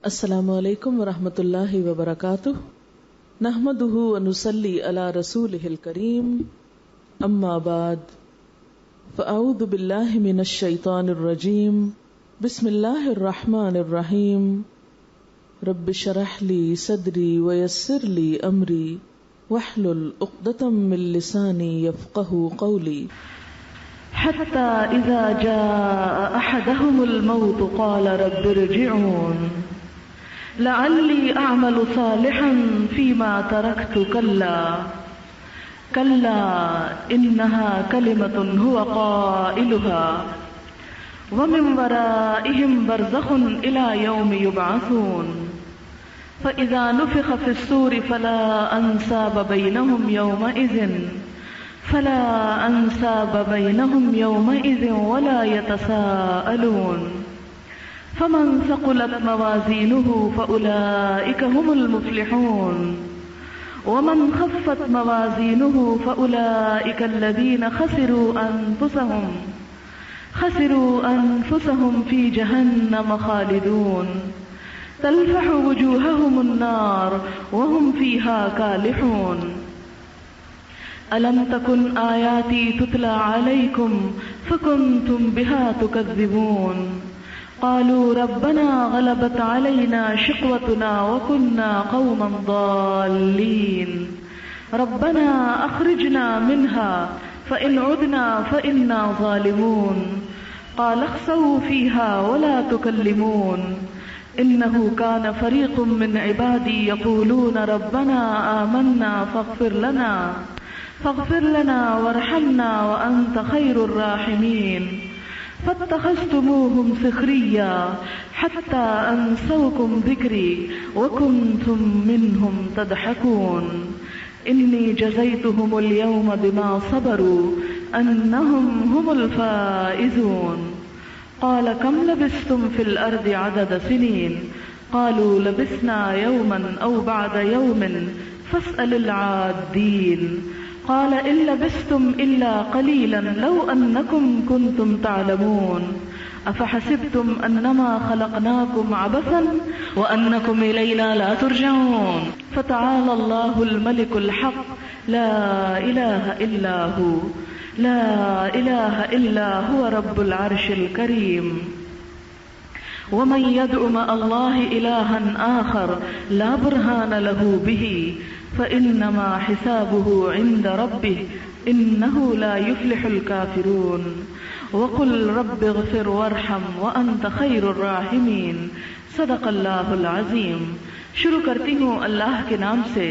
السلام علیکم ورحمۃ اللہ وبرکاتہ، نحمدہ ونصلی علی رسولہ الکریم، اما بعد فاعوذ باللہ من الشیطان الرجیم، بسم اللہ الرحمن الرحیم، رب اشرح لی صدری ویسر لی امری واحلل عقدۃ من لسانی یفقهوا قولی حتی اذا جاء احدهم الموت قال رب ارجعون لعلی اعمل صالحا فیما ترکت کلا انها کلمۃ هو قائلها ومن ورائهم برزخ الى یوم یبعثون فاذا نفخ في الصور فلا انساب بینهم یومئذ ولا يتساءلون فمن ثقلت موازینہ فأولئک هم المفلحون ومن خفت موازینہ فأولئک الذین خسروا انفسهم فی جہنم خالدون تلفح وجوہهم النار وهم فیہا کالحون الم تکن آیاتی تتلی علیکم فکنتم بها تکذبون قالوا ربنا غلبت علينا شقوتنا وكنا قوما ضالين ربنا أخرجنا منها فإن عدنا فإنا ظالمون قال اخسئوا فيها ولا تكلمون إنه كان فريق من عبادي يقولون ربنا آمنا فاغفر لنا وارحمنا وأنت خير الراحمين فاتخذتموهم سخريا حتى أنسوكم ذكري وكنتم منهم تضحكون إني جزيتهم اليوم بما صبروا أنهم هم الفائزون قال كم لبثتم في الأرض عدد سنين قالوا لبثنا يوما أو بعد يوم فاسأل العادين قال إن لبثتم إلا قليلا لو أنكم كنتم تعلمون أفحسبتم أنما خلقناكم عبثا وأنكم إلينا لا ترجعون فتعالى الله الملك الحق لا إله إلا هو رب العرش الكريم ومن يدع مع الله إلها آخر لا برهان له به فإنما حسابه عند ربه إنه لا يفلح الكافرون وقل رب اغفر وارحم وأنت خير الراحمين صدق اللہ العظیم۔ شروع کرتی ہوں اللہ کے نام سے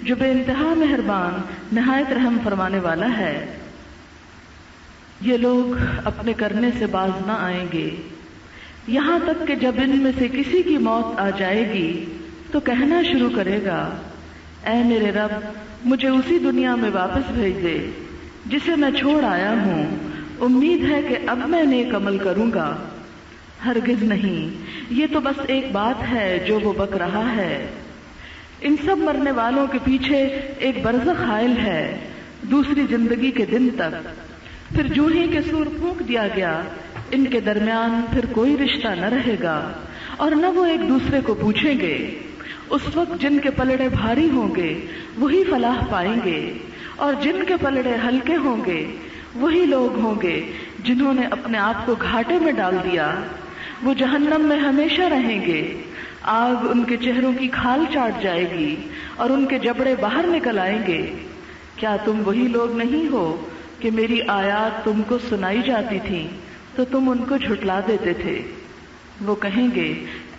جو بے انتہا مہربان نہایت رحم فرمانے والا ہے۔ یہ لوگ اپنے کرنے سے باز نہ آئیں گے یہاں تک کہ جب ان میں سے کسی کی موت آ جائے گی تو کہنا شروع کرے گا، اے میرے رب مجھے اسی دنیا میں واپس بھیج دے جسے میں چھوڑ آیا ہوں، امید ہے کہ اب میں نیک عمل کروں گا۔ ہرگز نہیں، یہ تو بس ایک بات ہے جو وہ بک رہا ہے۔ ان سب مرنے والوں کے پیچھے ایک برزخ حائل ہے دوسری زندگی کے دن تک، پھر جو ہی کہ سور پھونک دیا گیا ان کے درمیان پھر کوئی رشتہ نہ رہے گا اور نہ وہ ایک دوسرے کو پوچھیں گے۔ اس وقت جن کے پلڑے بھاری ہوں گے وہی فلاح پائیں گے اور جن کے پلڑے ہلکے ہوں گے وہی لوگ ہوں گے جنہوں نے اپنے آپ کو گھاٹے میں ڈال دیا۔ وہ جہنم میں ہمیشہ رہیں گے، آگ ان کے چہروں کی کھال چاٹ جائے گی اور ان کے جبڑے باہر نکل آئیں گے۔ کیا تم وہی لوگ نہیں ہو کہ میری آیات تم کو سنائی جاتی تھی تو تم ان کو جھٹلا دیتے تھے؟ وہ کہیں گے،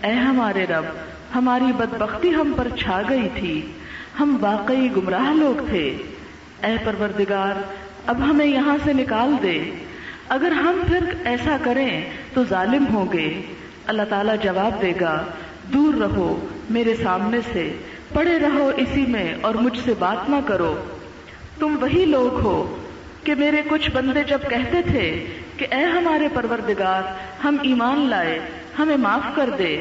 اے ہمارے رب ہماری بدبختی ہم پر چھا گئی تھی، ہم واقعی گمراہ لوگ تھے۔ اے پروردگار اب ہمیں یہاں سے نکال دے، اگر ہم پھر ایسا کریں تو ظالم ہوں گے۔ اللہ تعالیٰ جواب دے گا، دور رہو میرے سامنے سے، پڑے رہو اسی میں اور مجھ سے بات نہ کرو۔ تم وہی لوگ ہو کہ میرے کچھ بندے جب کہتے تھے کہ اے ہمارے پروردگار ہم ایمان لائے، ہمیں معاف کر دے،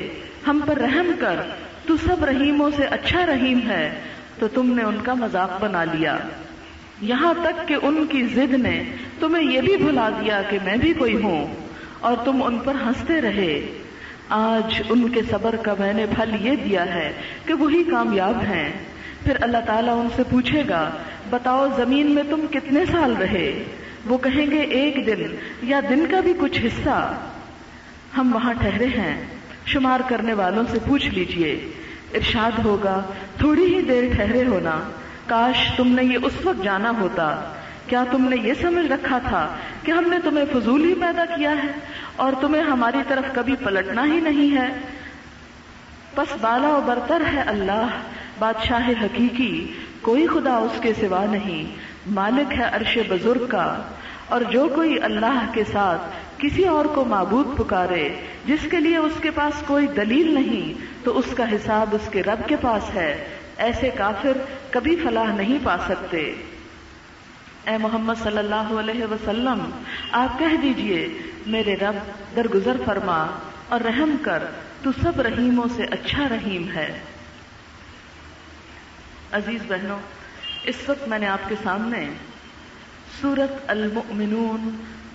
ہم پر رحم کر، تو سب رحیموں سے اچھا رحیم ہے، تو تم نے ان کا مذاق بنا لیا، یہاں تک کہ ان کی ضد نے تمہیں یہ بھی بھلا دیا کہ میں بھی کوئی ہوں، اور تم ان پر ہنستے رہے۔ آج ان کے صبر کا میں نے پھل یہ دیا ہے کہ وہی کامیاب ہیں۔ پھر اللہ تعالیٰ ان سے پوچھے گا بتاؤ زمین میں تم کتنے سال رہے؟ وہ کہیں گے 1 دن یا دن کا بھی کچھ حصہ۔ ہم وہاں ٹھہرے ہیں، شمار کرنے والوں سے پوچھ لیجئے۔ ارشاد ہوگا تھوڑی ہی دیر ٹھہرے ہونا، کاش تم نے یہ اس وقت جانا ہوتا۔ کیا تم نے یہ سمجھ رکھا تھا کہ ہم نے تمہیں فضول ہی پیدا کیا ہے اور تمہیں ہماری طرف کبھی پلٹنا ہی نہیں ہے؟ پس بالا و برتر ہے اللہ، بادشاہ حقیقی، کوئی خدا اس کے سوا نہیں، مالک ہے عرش بزرگ کا۔ اور جو کوئی اللہ کے ساتھ کسی اور کو معبود پکارے جس کے لیے اس کے پاس کوئی دلیل نہیں، تو اس کا حساب اس کے رب کے پاس ہے، ایسے کافر کبھی فلاح نہیں پا سکتے۔ اے محمد صلی اللہ علیہ وسلم آپ کہہ دیجئے میرے رب درگزر فرما اور رحم کر، تو سب رحیموں سے اچھا رحیم ہے۔ عزیز بہنوں، اس وقت میں نے آپ کے سامنے سورت المؤمنون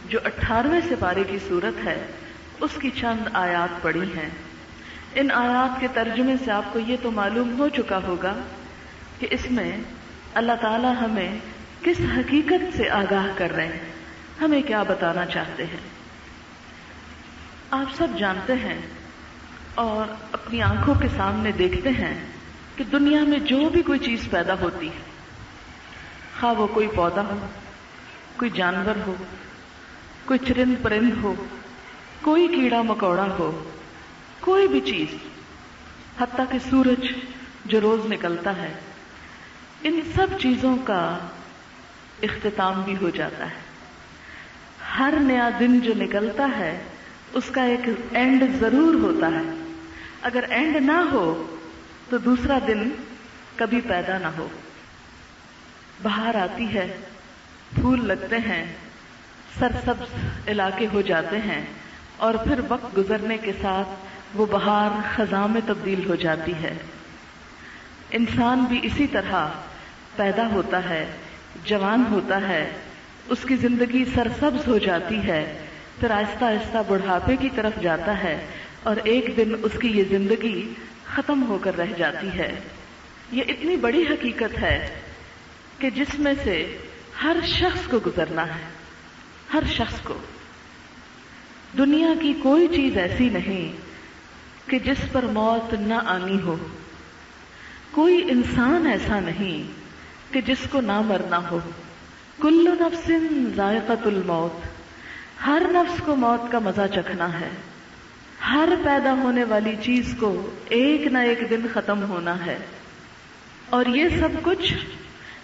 جو 18ویں سپارے کی سورت ہے اس کی چند آیات پڑھی ہیں۔ ان آیات کے ترجمے سے آپ کو یہ تو معلوم ہو چکا ہوگا کہ اس میں اللہ تعالی ہمیں کس حقیقت سے آگاہ کر رہے ہیں، ہمیں کیا بتانا چاہتے ہیں۔ آپ سب جانتے ہیں اور اپنی آنکھوں کے سامنے دیکھتے ہیں کہ دنیا میں جو بھی کوئی چیز پیدا ہوتی ہے، خواہ وہ کوئی پودا ہو، کوئی جانور ہو، کوئی چرند پرند ہو، کوئی کیڑا مکوڑا ہو، کوئی بھی چیز، حتیٰ کہ سورج جو روز نکلتا ہے، ان سب چیزوں کا اختتام بھی ہو جاتا ہے۔ ہر نیا دن جو نکلتا ہے اس کا ایک اینڈ ضرور ہوتا ہے، اگر اینڈ نہ ہو تو دوسرا دن کبھی پیدا نہ ہو۔ بہار آتی ہے، پھول لگتے ہیں، سرسبز علاقے ہو جاتے ہیں، اور پھر وقت گزرنے کے ساتھ وہ بہار خزاں میں تبدیل ہو جاتی ہے۔ انسان بھی اسی طرح پیدا ہوتا ہے، جوان ہوتا ہے، اس کی زندگی سرسبز ہو جاتی ہے، پھر آہستہ آہستہ بڑھاپے کی طرف جاتا ہے، اور ایک دن اس کی یہ زندگی ختم ہو کر رہ جاتی ہے۔ یہ اتنی بڑی حقیقت ہے کہ جس میں سے ہر شخص کو گزرنا ہے، ہر شخص کو۔ دنیا کی کوئی چیز ایسی نہیں کہ جس پر موت نہ آنی ہو، کوئی انسان ایسا نہیں کہ جس کو نہ مرنا ہو۔ کل نفس ذائقۃ الموت، ہر نفس کو موت کا مزہ چکھنا ہے۔ ہر پیدا ہونے والی چیز کو ایک نہ ایک دن ختم ہونا ہے، اور یہ سب کچھ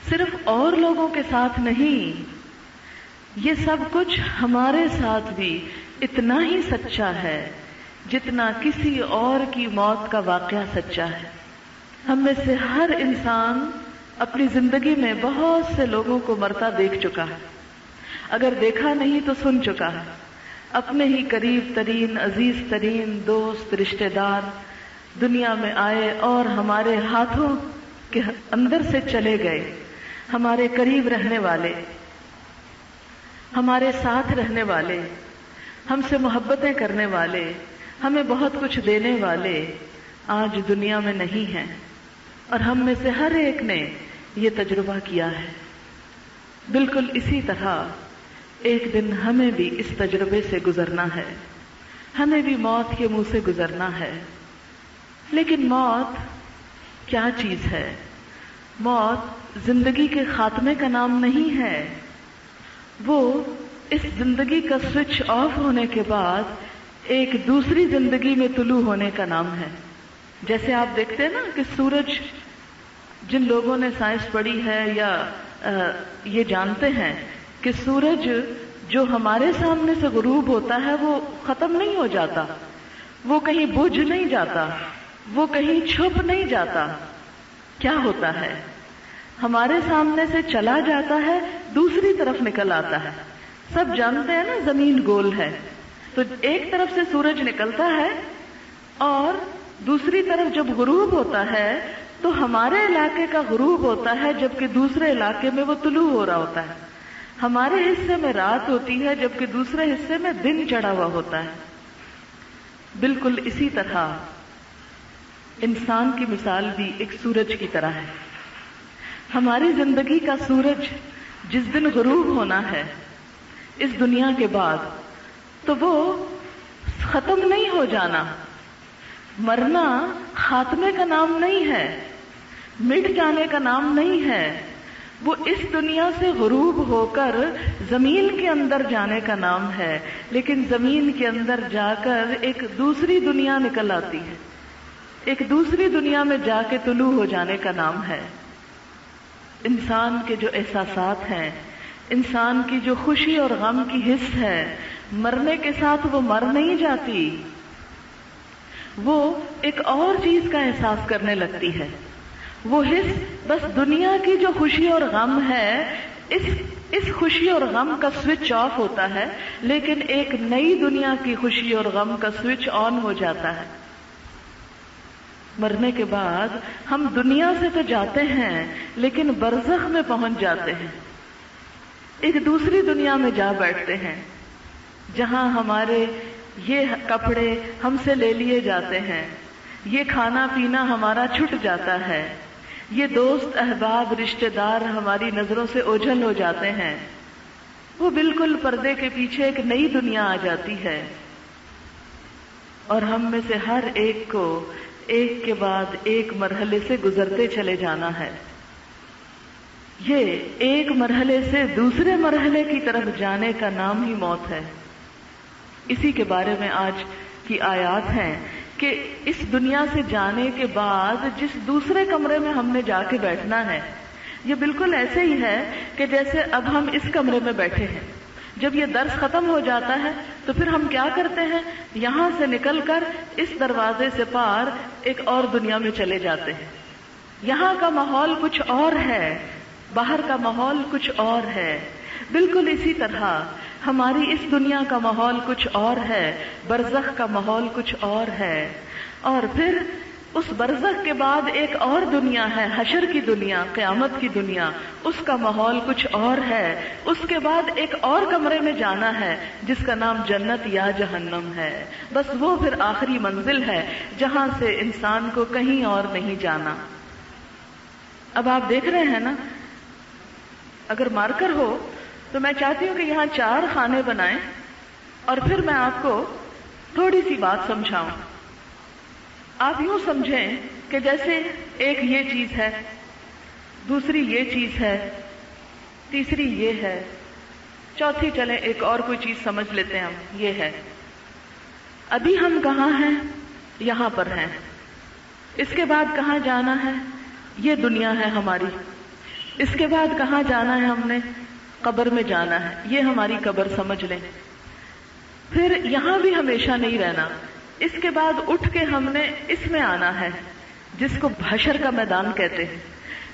صرف اور لوگوں کے ساتھ نہیں، یہ سب کچھ ہمارے ساتھ بھی اتنا ہی سچا ہے جتنا کسی اور کی موت کا واقعہ سچا ہے۔ ہم میں سے ہر انسان اپنی زندگی میں بہت سے لوگوں کو مرتا دیکھ چکا ہے، اگر دیکھا نہیں تو سن چکا ہے۔ اپنے ہی قریب ترین، عزیز ترین دوست، رشتہ دار دنیا میں آئے اور ہمارے ہاتھوں کے اندر سے چلے گئے۔ ہمارے قریب رہنے والے، ہمارے ساتھ رہنے والے، ہم سے محبتیں کرنے والے، ہمیں بہت کچھ دینے والے آج دنیا میں نہیں ہیں، اور ہم میں سے ہر ایک نے یہ تجربہ کیا ہے۔ بالکل اسی طرح ایک دن ہمیں بھی اس تجربے سے گزرنا ہے، ہمیں بھی موت کے منہ سے گزرنا ہے۔ لیکن موت کیا چیز ہے؟ موت زندگی کے خاتمے کا نام نہیں ہے، وہ اس زندگی کا سوئچ آف ہونے کے بعد ایک دوسری زندگی میں طلوع ہونے کا نام ہے۔ جیسے آپ دیکھتے ہیں نا کہ سورج، جن لوگوں نے سائنس پڑھی ہے یا یہ جانتے ہیں کہ سورج جو ہمارے سامنے سے غروب ہوتا ہے وہ ختم نہیں ہو جاتا، وہ کہیں بجھ نہیں جاتا، وہ کہیں چھپ نہیں جاتا۔ کیا ہوتا ہے؟ ہمارے سامنے سے چلا جاتا ہے، دوسری طرف نکل آتا ہے۔ سب جانتے ہیں نا زمین گول ہے، تو ایک طرف سے سورج نکلتا ہے اور دوسری طرف جب غروب ہوتا ہے تو ہمارے علاقے کا غروب ہوتا ہے، جبکہ دوسرے علاقے میں وہ طلوع ہو رہا ہوتا ہے۔ ہمارے حصے میں رات ہوتی ہے جبکہ دوسرے حصے میں دن چڑھا ہوا ہوتا ہے۔ بالکل اسی طرح انسان کی مثال بھی ایک سورج کی طرح ہے. ہماری زندگی کا سورج جس دن غروب ہونا ہے اس دنیا کے بعد، تو وہ ختم نہیں ہو جانا. مرنا خاتمے کا نام نہیں ہے، مٹ جانے کا نام نہیں ہے. وہ اس دنیا سے غروب ہو کر زمین کے اندر جانے کا نام ہے. لیکن زمین کے اندر جا کر ایک دوسری دنیا نکل آتی ہے، ایک دوسری دنیا میں جا کے طلوع ہو جانے کا نام ہے. انسان کے جو احساسات ہیں، انسان کی جو خوشی اور غم کی حس ہے، مرنے کے ساتھ وہ مر نہیں جاتی، وہ ایک اور چیز کا احساس کرنے لگتی ہے. وہ حس بس دنیا کی جو خوشی اور غم ہے، اس خوشی اور غم کا سوئچ آف ہوتا ہے، لیکن ایک نئی دنیا کی خوشی اور غم کا سوئچ آن ہو جاتا ہے. مرنے کے بعد ہم دنیا سے تو جاتے ہیں لیکن برزخ میں پہنچ جاتے ہیں، ایک دوسری دنیا میں جا بیٹھتے ہیں جہاں ہمارے یہ کپڑے ہم سے لے لیے جاتے ہیں، یہ کھانا پینا ہمارا چھٹ جاتا ہے، یہ دوست احباب رشتہ دار ہماری نظروں سے اوجھل ہو جاتے ہیں. وہ بالکل پردے کے پیچھے ایک نئی دنیا آ جاتی ہے، اور ہم میں سے ہر ایک کو ایک کے بعد ایک مرحلے سے گزرتے چلے جانا ہے. یہ ایک مرحلے سے دوسرے مرحلے کی طرف جانے کا نام ہی موت ہے. اسی کے بارے میں آج کی آیات ہیں کہ اس دنیا سے جانے کے بعد جس دوسرے کمرے میں ہم نے جا کے بیٹھنا ہے، یہ بالکل ایسے ہی ہے کہ جیسے اب ہم اس کمرے میں بیٹھے ہیں. جب یہ درس ختم ہو جاتا ہے تو پھر ہم کیا کرتے ہیں؟ یہاں سے نکل کر اس دروازے سے پار ایک اور دنیا میں چلے جاتے ہیں. یہاں کا ماحول کچھ اور ہے، باہر کا ماحول کچھ اور ہے. بالکل اسی طرح ہماری اس دنیا کا ماحول کچھ اور ہے، برزخ کا ماحول کچھ اور ہے، اور پھر اس برزخ کے بعد ایک اور دنیا ہے، حشر کی دنیا، قیامت کی دنیا، اس کا ماحول کچھ اور ہے. اس کے بعد ایک اور کمرے میں جانا ہے جس کا نام جنت یا جہنم ہے. بس وہ پھر آخری منزل ہے جہاں سے انسان کو کہیں اور نہیں جانا. اب آپ دیکھ رہے ہیں نا، اگر مارکر ہو تو میں چاہتی ہوں کہ یہاں 4 خانے بنائیں اور پھر میں آپ کو تھوڑی سی بات سمجھاؤں. آپ یوں سمجھیں کہ جیسے ایک یہ چیز ہے، دوسری یہ چیز ہے، تیسری یہ ہے، چوتھی چلیں ایک اور کوئی چیز سمجھ لیتے ہیں ہم، یہ ہے. ابھی ہم کہاں ہیں؟ یہاں پر ہیں. اس کے بعد کہاں جانا ہے؟ یہ دنیا ہے ہماری. اس کے بعد کہاں جانا ہے؟ ہم نے قبر میں جانا ہے. یہ ہماری قبر سمجھ لیں. پھر یہاں بھی ہمیشہ نہیں رہنا. اس کے بعد اٹھ کے ہم نے اس میں آنا ہے جس کو حشر کا میدان کہتے ہیں.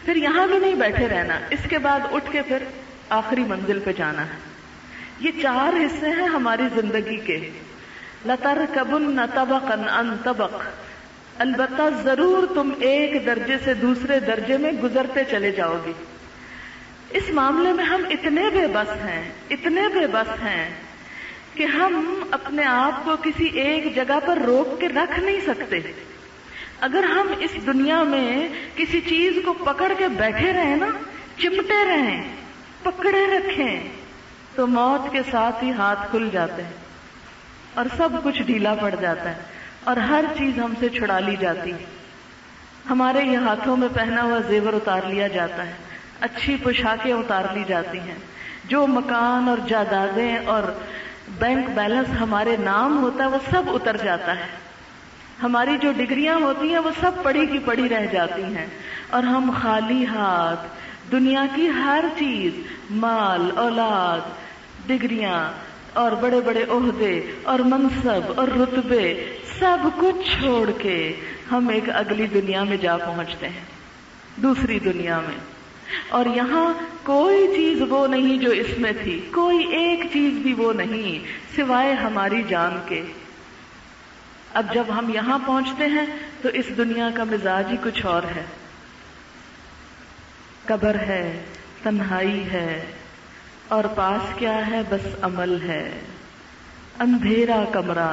پھر یہاں بھی نہیں بیٹھے رہنا. اس کے بعد اٹھ کے پھر آخری منزل پہ جانا ہے. یہ 4 حصے ہیں ہماری زندگی کے. لَتَرْكَبُنَّ طَبَقًا عَنْ طَبَقٍ، البتہ ضرور تم ایک درجے سے دوسرے درجے میں گزرتے چلے جاؤ گے. اس معاملے میں ہم اتنے بے بس ہیں، اتنے بے بس ہیں کہ ہم اپنے آپ کو کسی ایک جگہ پر روک کے رکھ نہیں سکتے. اگر ہم اس دنیا میں کسی چیز کو پکڑ کے بیٹھے رہیں نا، چمٹے رہیں، پکڑے رکھیں، تو موت کے ساتھ ہی ہاتھ کھل جاتے ہیں اور سب کچھ ڈھیلا پڑ جاتا ہے اور ہر چیز ہم سے چھڑا لی جاتی ہے. ہمارے یہ ہاتھوں میں پہنا ہوا زیور اتار لیا جاتا ہے، اچھی پوشاکیں اتار لی جاتی ہیں، جو مکان اور جائیدادیں اور بینک بیلنس ہمارے نام ہوتا ہے وہ سب اتر جاتا ہے. ہماری جو ڈگریاں ہوتی ہیں وہ سب پڑی کی پڑی رہ جاتی ہیں اور ہم خالی ہاتھ دنیا کی ہر چیز، مال، اولاد، ڈگریاں اور بڑے بڑے عہدے اور منصب اور رتبے سب کچھ چھوڑ کے ہم ایک اگلی دنیا میں جا پہنچتے ہیں، دوسری دنیا میں. اور یہاں کوئی چیز وہ نہیں جو اس میں تھی، کوئی ایک چیز بھی وہ نہیں سوائے ہماری جان کے. اب جب ہم یہاں پہنچتے ہیں تو اس دنیا کا مزاج ہی کچھ اور ہے. قبر ہے، تنہائی ہے، اور پاس کیا ہے؟ بس عمل ہے. اندھیرا کمرہ،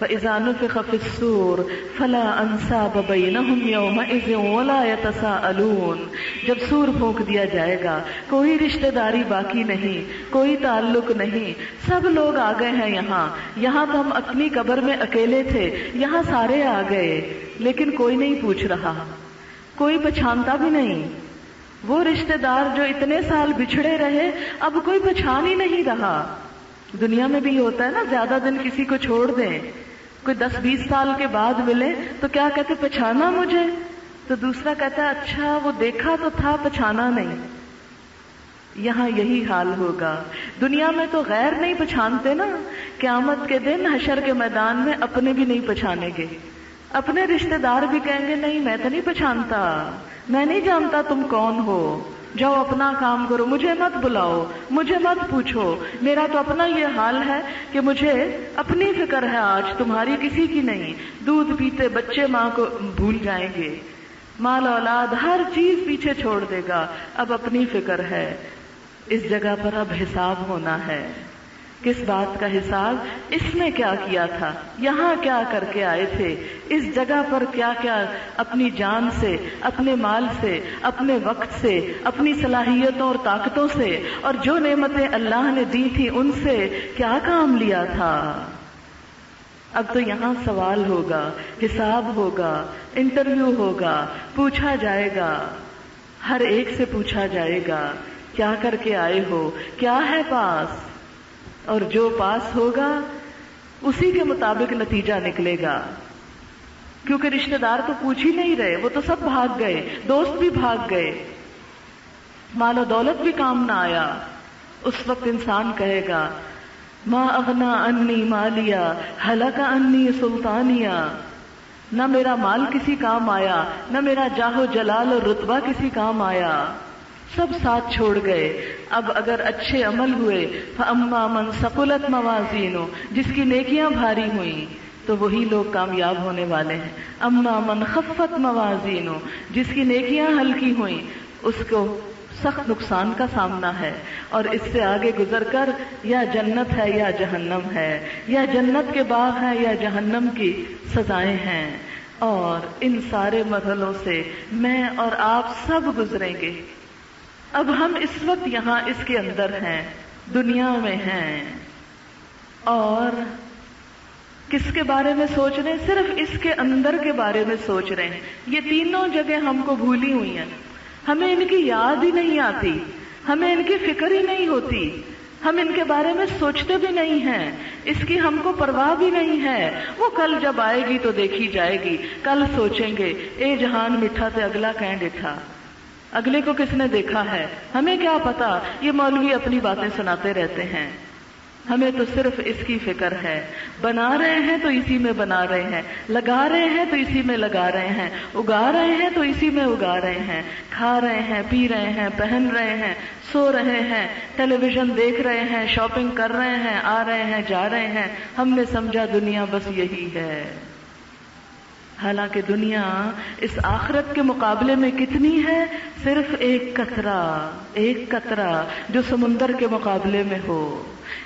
فَإِذَا نُفِخَ فِي الصُّورِ فَلَا أَنْسَابَ بَيْنَهُمْ يَوْمَئِذٍ وَلَا يَتَسَاءَلُونَ، جب سور پھونک دیا جائے گا کوئی رشتہ داری باقی نہیں، کوئی تعلق نہیں، سب لوگ آ گئے ہیں یہاں تو ہم اپنی قبر میں اکیلے تھے، یہاں سارے آ گئے، لیکن کوئی نہیں پوچھ رہا، کوئی پہچانتا بھی نہیں۔ وہ رشتہ دار جو اتنے سال بچھڑے رہے اب کوئی پہچان ہی نہیں رہا۔ دنیا میں بھی ہوتا ہے نا، زیادہ دن کسی کو چھوڑ دیں، کوئی 10-20 سال کے بعد ملے تو کیا کہتے پہچانا مجھے، تو دوسرا کہتا ہے اچھا وہ دیکھا تو تھا پہچانا نہیں۔ یہاں یہی حال ہوگا، دنیا میں تو غیر نہیں پہچانتے نا، قیامت کے دن حشر کے میدان میں اپنے بھی نہیں پہچانیں گے، اپنے رشتہ دار بھی کہیں گے نہیں میں تو نہیں پہچانتا، میں نہیں جانتا تم کون ہو، جاؤ اپنا کام کرو، مجھے مت بلاؤ، مجھے مت پوچھو، میرا تو اپنا یہ حال ہے کہ مجھے اپنی فکر ہے آج، تمہاری کسی کی نہیں۔ دودھ پیتے بچے ماں کو بھول جائیں گے، مال اولاد ہر چیز پیچھے چھوڑ دے گا، اب اپنی فکر ہے۔ اس جگہ پر اب حساب ہونا ہے۔ کس بات کا حساب؟ اس میں کیا کیا تھا، یہاں کیا کر کے آئے تھے، اس جگہ پر کیا کیا اپنی جان سے، اپنے مال سے، اپنے وقت سے، اپنی صلاحیتوں اور طاقتوں سے اور جو نعمتیں اللہ نے دی تھی ان سے کیا کام لیا تھا۔ اب تو یہاں سوال ہوگا، حساب ہوگا، انٹرویو ہوگا، پوچھا جائے گا، ہر ایک سے پوچھا جائے گا کیا کر کے آئے ہو، کیا ہے پاس، اور جو پاس ہوگا اسی کے مطابق نتیجہ نکلے گا، کیونکہ رشتہ دار تو پوچھ ہی نہیں رہے، وہ تو سب بھاگ گئے، دوست بھی بھاگ گئے، مال و دولت بھی کام نہ آیا۔ اس وقت انسان کہے گا ما اغنا انی مالیا ہلک انی سلطانیہ، نہ میرا مال کسی کام آیا، نہ میرا جاہ و جلال اور رتبہ کسی کام آیا، سب ساتھ چھوڑ گئے۔ اب اگر اچھے عمل ہوئے فَأَمَّا مَنْ ثَقُلَتْ مَوَازِينُهُ، جس کی نیکیاں بھاری ہوئیں تو وہی لوگ کامیاب ہونے والے ہیں۔ اما من خفت موازینُهُ، جس کی نیکیاں ہلکی ہوئیں اس کو سخت نقصان کا سامنا ہے، اور اس سے آگے گزر کر یا جنت ہے یا جہنم ہے، یا جنت کے باغ ہیں یا جہنم کی سزائیں ہیں، اور ان سارے مرحلوں سے میں اور آپ سب گزریں گے۔ اب ہم اس وقت یہاں اس کے اندر ہیں، دنیا میں ہیں، اور کس کے بارے میں سوچ رہے ہیں؟ صرف اس کے اندر کے بارے میں سوچ رہے ہیں۔ یہ تینوں جگہ ہم کو بھولی ہوئی ہیں، ہمیں ان کی یاد ہی نہیں آتی، ہمیں ان کی فکر ہی نہیں ہوتی، ہم ان کے بارے میں سوچتے بھی نہیں ہیں، اس کی ہم کو پرواہ بھی نہیں ہے۔ وہ کل جب آئے گی تو دیکھی جائے گی، کل سوچیں گے اے جہان میٹھا تے اگلا کہیں ڈٹھا، اگلے کو کس نے دیکھا ہے، ہمیں کیا پتا، یہ مولوی اپنی باتیں سناتے رہتے ہیں، ہمیں تو صرف اس کی فکر ہے۔ بنا رہے ہیں تو اسی میں بنا رہے ہیں، لگا رہے ہیں تو اسی میں لگا رہے ہیں، اگا رہے ہیں تو اسی میں اگا رہے ہیں، کھا رہے ہیں، پی رہے ہیں، پہن رہے ہیں، سو رہے ہیں، ٹیلی ویژن دیکھ رہے ہیں، شاپنگ کر رہے ہیں، آ رہے ہیں، جا رہے ہیں۔ ہم نے سمجھا دنیا بس یہی ہے، حالانکہ دنیا اس آخرت کے مقابلے میں کتنی ہے؟ صرف ایک قطرہ جو سمندر کے مقابلے میں ہو.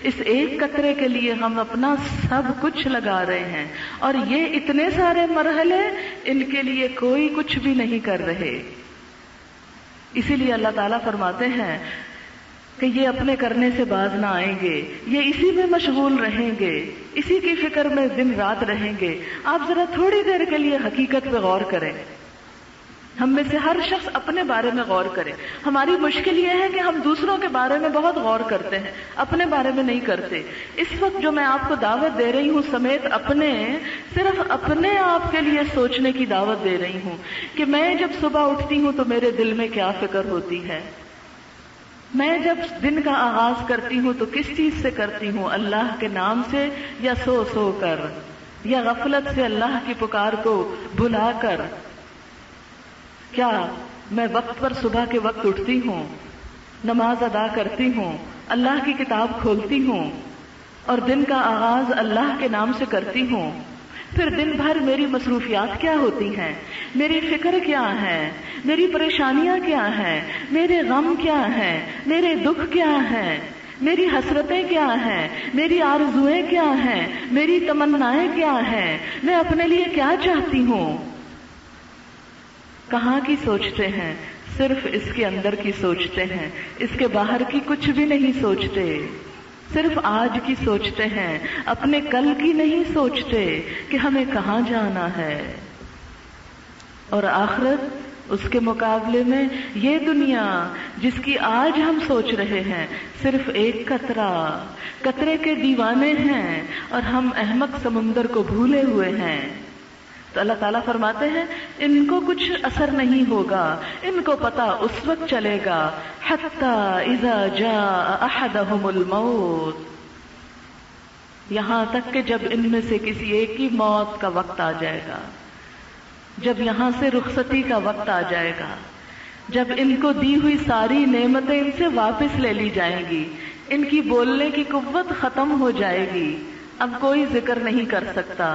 اس ایک قطرے کے لیے ہم اپنا سب کچھ لگا رہے ہیں، اور یہ اتنے سارے مرحلے، ان کے لیے کوئی کچھ بھی نہیں کر رہے. اسی لیے اللہ تعالیٰ فرماتے ہیں کہ یہ اپنے کرنے سے باز نہ آئیں گے، یہ اسی میں مشغول رہیں گے، اسی کی فکر میں دن رات رہیں گے. آپ ذرا تھوڑی دیر کے لیے حقیقت پہ غور کریں. ہم میں سے ہر شخص اپنے بارے میں غور کرے. ہماری مشکل یہ ہے کہ ہم دوسروں کے بارے میں بہت غور کرتے ہیں، اپنے بارے میں نہیں کرتے. اس وقت جو میں آپ کو دعوت دے رہی ہوں سمیت صرف اپنے آپ کے لیے سوچنے کی دعوت دے رہی ہوں کہ میں جب صبح اٹھتی ہوں تو میرے دل میں کیا فکر ہوتی ہے. میں جب دن کا آغاز کرتی ہوں تو کس چیز سے کرتی ہوں؟ اللہ کے نام سے، یا سو کر، یا غفلت سے اللہ کی پکار کو بھلا کر؟ کیا میں وقت پر صبح کے وقت اٹھتی ہوں، نماز ادا کرتی ہوں، اللہ کی کتاب کھولتی ہوں اور دن کا آغاز اللہ کے نام سے کرتی ہوں؟ پھر دن بھر میری مصروفیات کیا ہوتی ہیں، میری فکر کیا ہے، میری پریشانیاں کیا ہیں، میرے غم کیا ہیں، میرے دکھ کیا ہیں، میری حسرتیں کیا ہیں، میری آرزوئیں کیا ہیں، میری تمنائیں کیا ہیں، میں اپنے لیے کیا چاہتی ہوں؟ کہاں کی سوچتے ہیں؟ صرف اس کے اندر کی سوچتے ہیں، اس کے باہر کی کچھ بھی نہیں سوچتے. صرف آج کی سوچتے ہیں، اپنے کل کی نہیں سوچتے کہ ہمیں کہاں جانا ہے. اور آخرت اس کے مقابلے میں یہ دنیا جس کی آج ہم سوچ رہے ہیں صرف ایک قطرے کے دیوانے ہیں، اور ہم احمق سمندر کو بھولے ہوئے ہیں. تو اللہ تعالیٰ فرماتے ہیں ان کو کچھ اثر نہیں ہوگا، ان کو پتہ اس وقت چلے گا حتی اذا جاء احدهم الموت، یہاں تک کہ جب ان میں سے کسی ایک کی موت کا وقت آ جائے گا، جب یہاں سے رخصتی کا وقت آ جائے گا، جب ان کو دی ہوئی ساری نعمتیں ان سے واپس لے لی جائیں گی، ان کی بولنے کی قوت ختم ہو جائے گی، اب کوئی ذکر نہیں کر سکتا،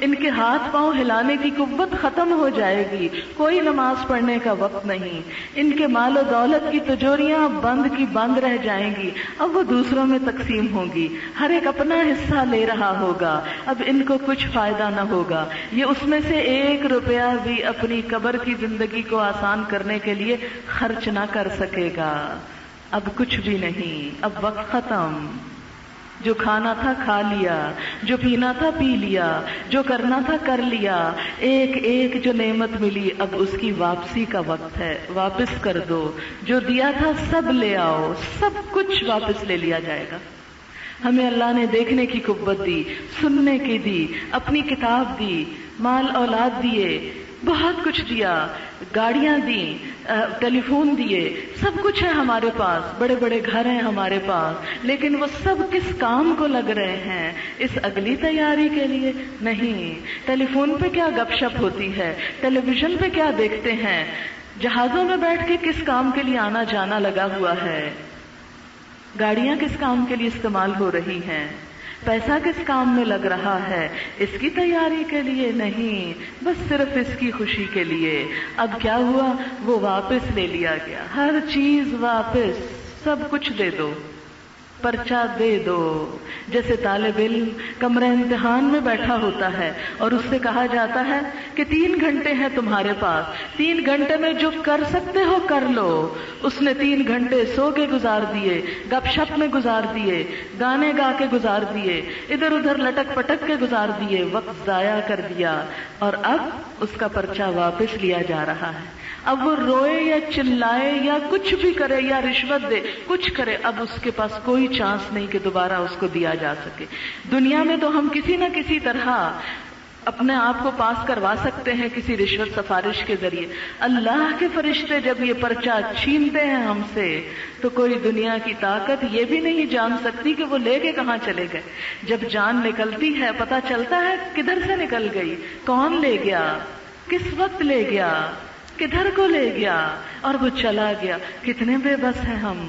ان کے ہاتھ پاؤں ہلانے کی قوت ختم ہو جائے گی، کوئی نماز پڑھنے کا وقت نہیں، ان کے مال و دولت کی تجوریاں بند کی بند رہ جائیں گی، اب وہ دوسروں میں تقسیم ہوگی، ہر ایک اپنا حصہ لے رہا ہوگا، اب ان کو کچھ فائدہ نہ ہوگا. یہ اس میں سے 1 روپیہ بھی اپنی قبر کی زندگی کو آسان کرنے کے لیے خرچ نہ کر سکے گا. اب کچھ بھی نہیں، اب وقت ختم. جو کھانا تھا کھا لیا، جو پینا تھا پی لیا، جو کرنا تھا کر لیا. ایک جو نعمت ملی اب اس کی واپسی کا وقت ہے، واپس کر دو. جو دیا تھا سب لے آؤ، سب کچھ واپس لے لیا جائے گا. ہمیں اللہ نے دیکھنے کی قوت دی، سننے کی دی، اپنی کتاب دی، مال اولاد دیے، بہت کچھ دیا، گاڑیاں دیں، ٹیلی فون دیے، سب کچھ ہے ہمارے پاس، بڑے بڑے گھر ہیں ہمارے پاس، لیکن وہ سب کس کام کو لگ رہے ہیں؟ اس اگلی تیاری کے لیے نہیں. ٹیلی فون پہ کیا گپ شپ ہوتی ہے، ٹیلی ویژن پہ کیا دیکھتے ہیں، جہازوں میں بیٹھ کے کس کام کے لیے آنا جانا لگا ہوا ہے، گاڑیاں کس کام کے لیے استعمال ہو رہی ہیں، پیسہ کس کام میں لگ رہا ہے، اس کی تیاری کے لیے نہیں، بس صرف اس کی خوشی کے لیے. اب کیا ہوا؟ وہ واپس لے لیا گیا، ہر چیز واپس، سب کچھ دے دو، پرچہ دے دو. جیسے طالب علم کمرہ امتحان میں بیٹھا ہوتا ہے اور اس سے کہا جاتا ہے کہ 3 گھنٹے ہیں تمہارے پاس، 3 گھنٹے میں جو کر سکتے ہو کر لو. اس نے 3 گھنٹے سو کے گزار دیے، گپ شپ میں گزار دیے، گانے گا کے گزار دیے، ادھر ادھر لٹک پٹک کے گزار دیے، وقت ضائع کر دیا، اور اب اس کا پرچہ واپس لیا جا رہا ہے. اب وہ روئے یا چلائے یا کچھ بھی کرے یا رشوت دے، کچھ کرے، اب اس کے پاس کوئی چانس نہیں کہ دوبارہ اس کو دیا جا سکے. دنیا میں تو ہم کسی نہ کسی طرح اپنے آپ کو پاس کروا سکتے ہیں کسی رشوت سفارش کے ذریعے. اللہ کے فرشتے جب یہ پرچہ چھینتے ہیں ہم سے تو کوئی دنیا کی طاقت یہ بھی نہیں جان سکتی کہ وہ لے کے کہاں چلے گئے. جب جان نکلتی ہے پتہ چلتا ہے کدھر سے نکل گئی، کون لے گیا، کس وقت لے گیا، کدھر کو لے گیا، اور وہ چلا گیا. کتنے بے بس ہیں ہم.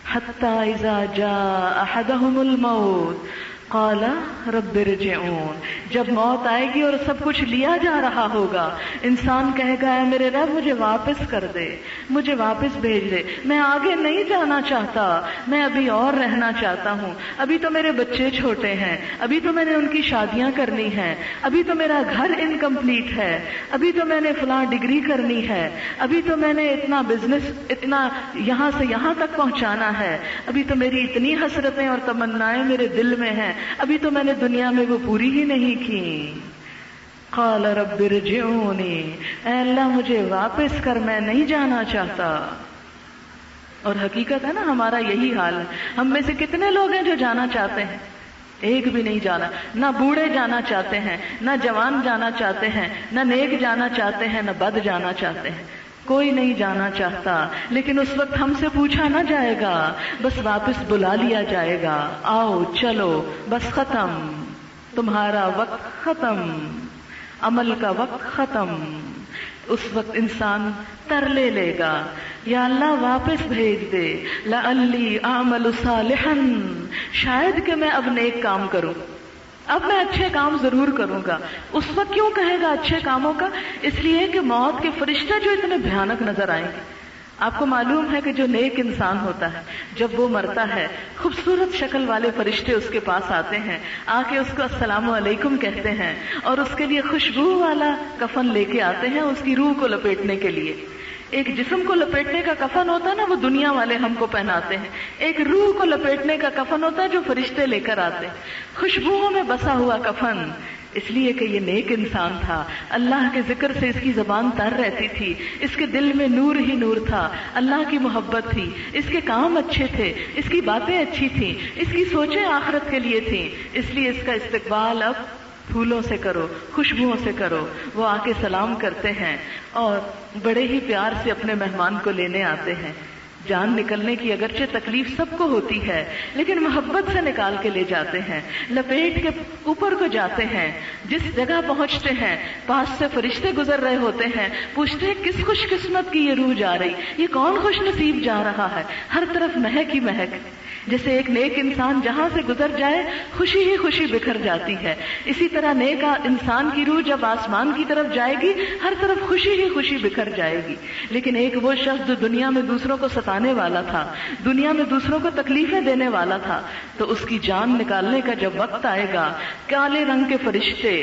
حتی اذا جاء احدهم الموت قال رب ارجعون، جب موت آئے گی اور سب کچھ لیا جا رہا ہوگا، انسان کہے گا اے میرے رب مجھے واپس کر دے، مجھے واپس بھیج دے، میں آگے نہیں جانا چاہتا، میں ابھی اور رہنا چاہتا ہوں، ابھی تو میرے بچے چھوٹے ہیں، ابھی تو میں نے ان کی شادیاں کرنی ہیں، ابھی تو میرا گھر انکمپلیٹ ہے، ابھی تو میں نے فلاں ڈگری کرنی ہے، ابھی تو میں نے اتنا بزنس، اتنا یہاں سے یہاں تک پہنچانا ہے، ابھی تو میری اتنی حسرتیں اور تمنائیں میرے دل میں ہیں، ابھی تو میں نے دنیا میں وہ پوری ہی نہیں کی۔ قال رب ارجعونی، اے اللہ مجھے واپس کر، میں نہیں جانا چاہتا۔ اور حقیقت ہے نا ہمارا یہی حال ہے، ہم میں سے کتنے لوگ ہیں جو جانا چاہتے ہیں؟ ایک بھی نہیں جانا، نہ بوڑھے جانا چاہتے ہیں، نہ جوان جانا چاہتے ہیں، نہ نیک جانا چاہتے ہیں، نہ بد جانا چاہتے ہیں، کوئی نہیں جانا چاہتا۔ لیکن اس وقت ہم سے پوچھا نہ جائے گا، بس واپس بلا لیا جائے گا، آؤ چلو، بس ختم، تمہارا وقت ختم، عمل کا وقت ختم۔ اس وقت انسان ترلے لے گا، یا اللہ واپس بھیج دے، لعلی اعمل صالحا، شاید کہ میں اب نیک کام کروں، اب میں اچھے کام ضرور کروں گا۔ اس وقت کیوں کہے گا اچھے کاموں کا؟ اس لیے کہ موت کے فرشتے جو اتنے بھیانک نظر آئیں گے۔ آپ کو معلوم ہے کہ جو نیک انسان ہوتا ہے جب وہ مرتا ہے، خوبصورت شکل والے فرشتے اس کے پاس آتے ہیں، آ کے اس کو السلام علیکم کہتے ہیں، اور اس کے لیے خوشبو والا کفن لے کے آتے ہیں اس کی روح کو لپیٹنے کے لیے۔ ایک جسم کو لپیٹنے کا کفن ہوتا ہے نا، وہ دنیا والے ہم کو پہناتے ہیں، ایک روح کو لپیٹنے کا کفن ہوتا ہے جو فرشتے لے کر آتے ہیں، خوشبوؤں میں بسا ہوا کفن۔ اس لیے کہ یہ نیک انسان تھا، اللہ کے ذکر سے اس کی زبان تر رہتی تھی، اس کے دل میں نور ہی نور تھا، اللہ کی محبت تھی، اس کے کام اچھے تھے، اس کی باتیں اچھی تھیں، اس کی سوچیں آخرت کے لیے تھیں، اس لیے اس کا استقبال اب پھولوں سے کرو، خوشبوؤں سے کرو۔ وہ آ کے سلام کرتے ہیں اور بڑے ہی پیار سے اپنے مہمان کو لینے آتے ہیں۔ جان نکلنے کی اگرچہ تکلیف سب کو ہوتی ہے، لیکن محبت سے نکال کے لے جاتے ہیں، لپیٹ کے اوپر کو جاتے ہیں۔ جس جگہ پہنچتے ہیں پاس سے فرشتے گزر رہے ہوتے ہیں، پوچھتے ہیں کس خوش قسمت کی یہ روح جا رہی، یہ کون خوش نصیب جا رہا ہے؟ ہر طرف مہک ہی مہک، جیسے ایک نیک انسان جہاں سے گزر جائے خوشی ہی خوشی بکھر جاتی ہے، اسی طرح نیک انسان کی روح جب آسمان کی طرف جائے گی ہر طرف خوشی ہی خوشی بکھر جائے گی۔ لیکن ایک وہ شخص جو دنیا میں دوسروں کو ستانے والا تھا، دنیا میں دوسروں کو تکلیفیں دینے والا تھا، تو اس کی جان نکالنے کا جب وقت آئے گا، کالے رنگ کے فرشتے